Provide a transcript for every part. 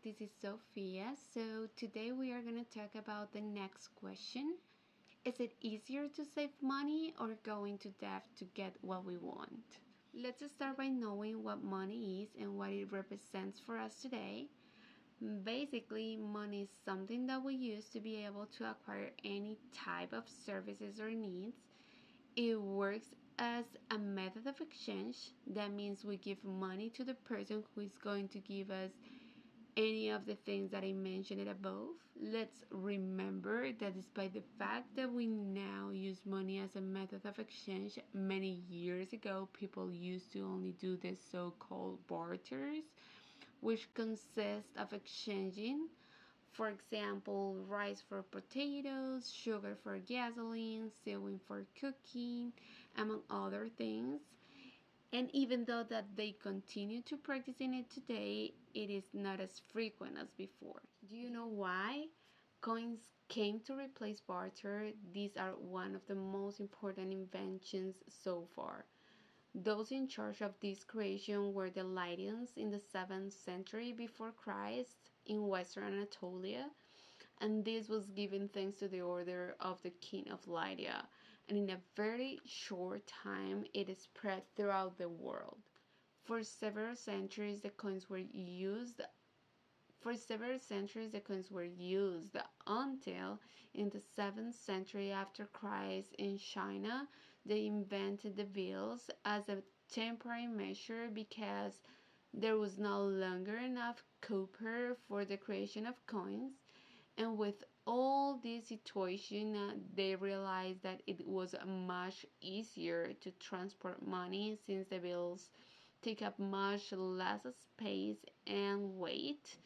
this is Sophia. So today we are going to talk about the next question. Is it easier to save money or go into debt to get what we want? Let's start by knowing what money is and what it represents for us today. Basically, money is something that we use to be able to acquire any type of services or needs. It works as a method of exchange. That means we give money to the person who is going to give us any of the things that I mentioned above. Let's remember that despite the fact that we now use money as a method of exchange, many years ago people used to only do the so-called barters, which consist of exchanging, for example, rice for potatoes, sugar for gasoline, sewing for cooking, among other things. And even though that they continue to practicing it today, it is not as frequent as before. Do you know why? Coins came to replace barter. These are one of the most important inventions so far. Those in charge of this creation were the Lydians in the 7th century before Christ in Western Anatolia, and this was given thanks to the order of the king of Lydia, and in a very short time it spread throughout the world. For several centuries the coins were used until in the 7th century after Christ in China they invented the bills as a temporary measure because there was no longer enough copper for the creation of coins. And with all this situation, they realized that it was much easier to transport money since the bills take up much less space and weight.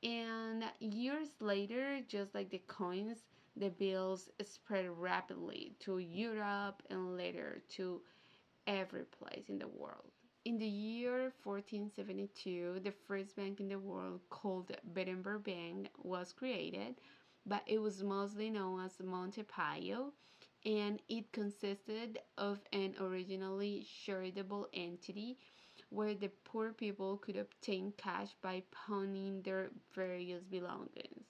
And years later, just like the coins, the bills spread rapidly to Europe and later to every place in the world. In the year 1472, the first bank in the world, called Berenberg Bank, was created, but it was mostly known as Montepio, and it consisted of an originally charitable entity where the poor people could obtain cash by pawning their various belongings.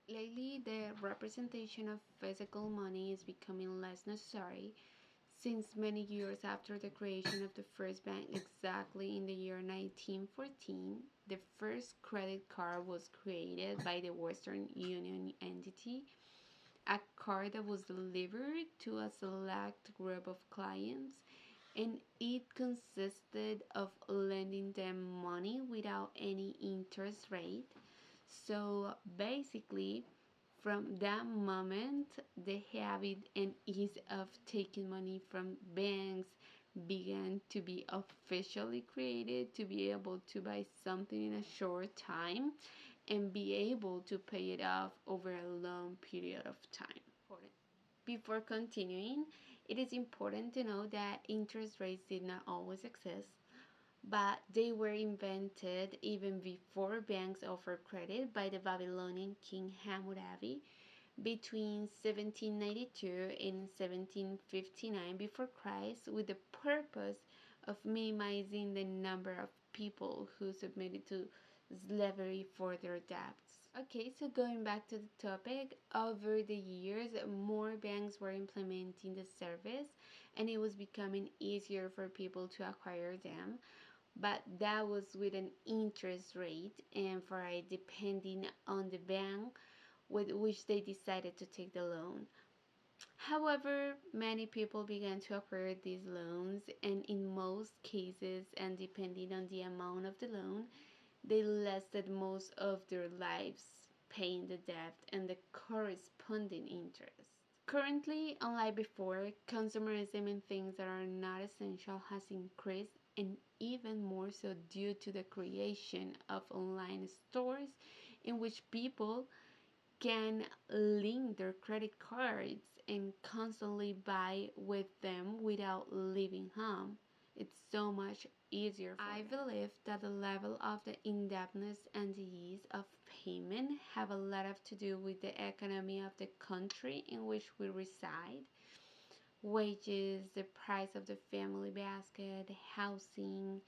Lately, the representation of physical money is becoming less necessary since many years after the creation of the first bank, exactly in the year 1914, the first credit card was created by the Western Union entity, a card that was delivered to a select group of clients, and it consisted of lending them money without any interest rate. So basically, from that moment, the habit and ease of taking money from banks began to be officially created to be able to buy something in a short time and be able to pay it off over a long period of time. Before continuing, it is important to know that interest rates did not always exist, but they were invented even before banks offered credit by the Babylonian king Hammurabi between 1792 and 1759 before Christ, with the purpose of minimizing the number of people who submitted to slavery for their debts. Okay, so going back to the topic, over the years, more banks were implementing the service and it was becoming easier for people to acquire them. But that was with an interest rate and for it depending on the bank with which they decided to take the loan. However, many people began to acquire these loans, and in most cases, and depending on the amount of the loan, they lasted most of their lives paying the debt and the corresponding interest. Currently, unlike before, consumerism in things that are not essential has increased, and even more so due to the creation of online stores in which people can link their credit cards and constantly buy with them without leaving home. It's so much easier for them. I believe that the level of the indebtedness and the ease of payment have a lot to do with the economy of the country in which we reside. Wages, the price of the family basket, housing,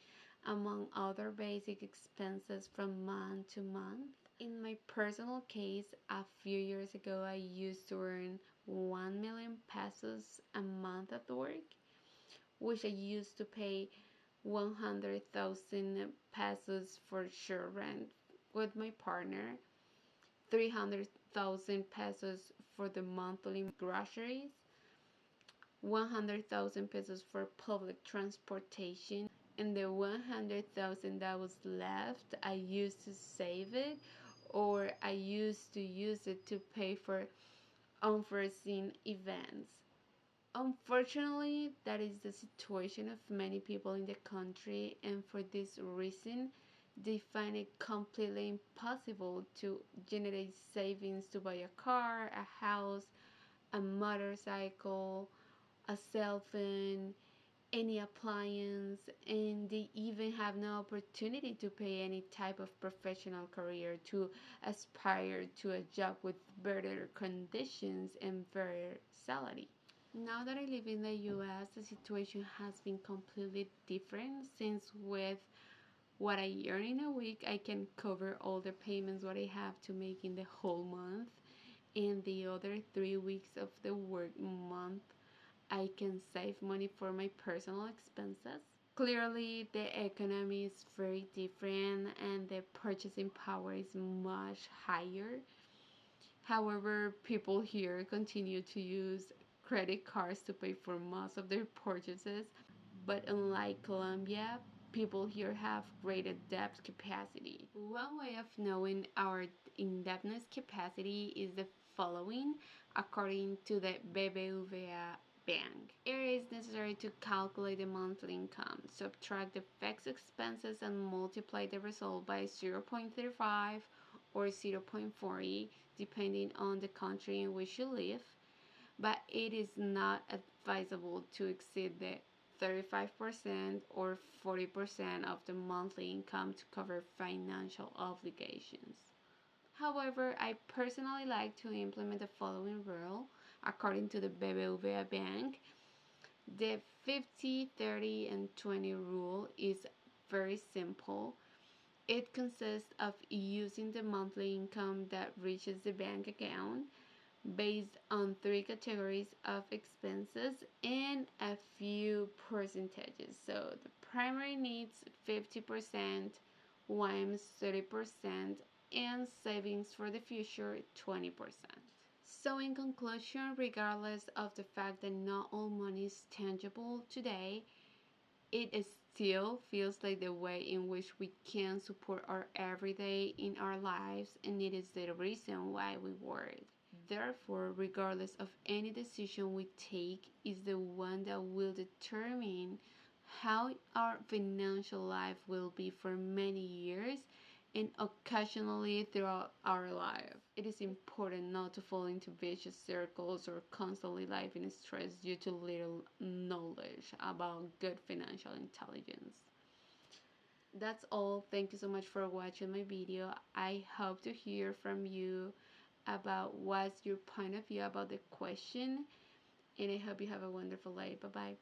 among other basic expenses from month to month. In my personal case, a few years ago, I used to earn 1 million pesos a month at work, which I used to pay 100,000 pesos for sure rent with my partner, 300,000 pesos for the monthly groceries, 100,000 pesos for public transportation, and the 100,000 that was left, I used to save it, or I used to use it to pay for unforeseen events. Unfortunately, that is the situation of many people in the country, and for this reason, they find it completely impossible to generate savings to buy a car, a house, a motorcycle, a cell phone, any appliance, and they even have no opportunity to pay any type of professional career to aspire to a job with better conditions and better salary. Now that I live in the US, the situation has been completely different since with what I earn in a week, I can cover all the payments what I have to make in the whole month, and the other 3 weeks of the work month I can save money for my personal expenses. Clearly, the economy is very different and the purchasing power is much higher. However, people here continue to use credit cards to pay for most of their purchases, but unlike Colombia, people here have greater debt capacity. One way of knowing our indebtedness capacity is the following, according to the BBVA bank. It is necessary to calculate the monthly income, subtract the fixed expenses, and multiply the result by 0.35 or 0.40 depending on the country in which you live, but it is not advisable to exceed the 35% or 40% of the monthly income to cover financial obligations. However, I personally like to implement the following rule. According to the BBVA Bank, the 50, 30, and 20 rule is very simple. It consists of using the monthly income that reaches the bank account based on three categories of expenses and a few percentages. So the primary needs 50%, WIMs 30%, and savings for the future 20%. So in conclusion, regardless of the fact that not all money is tangible today, it still feels like the way in which we can support our everyday in our lives, and it is the reason why we work. Therefore, regardless of any decision we take, is the one that will determine how our financial life will be for many years and occasionally throughout our life. It is important not to fall into vicious circles or constantly live in stress due to little knowledge about good financial intelligence. That's all. Thank you so much for watching my video. I hope to hear from you about what's your point of view about the question, and I hope you have a wonderful day. Bye bye.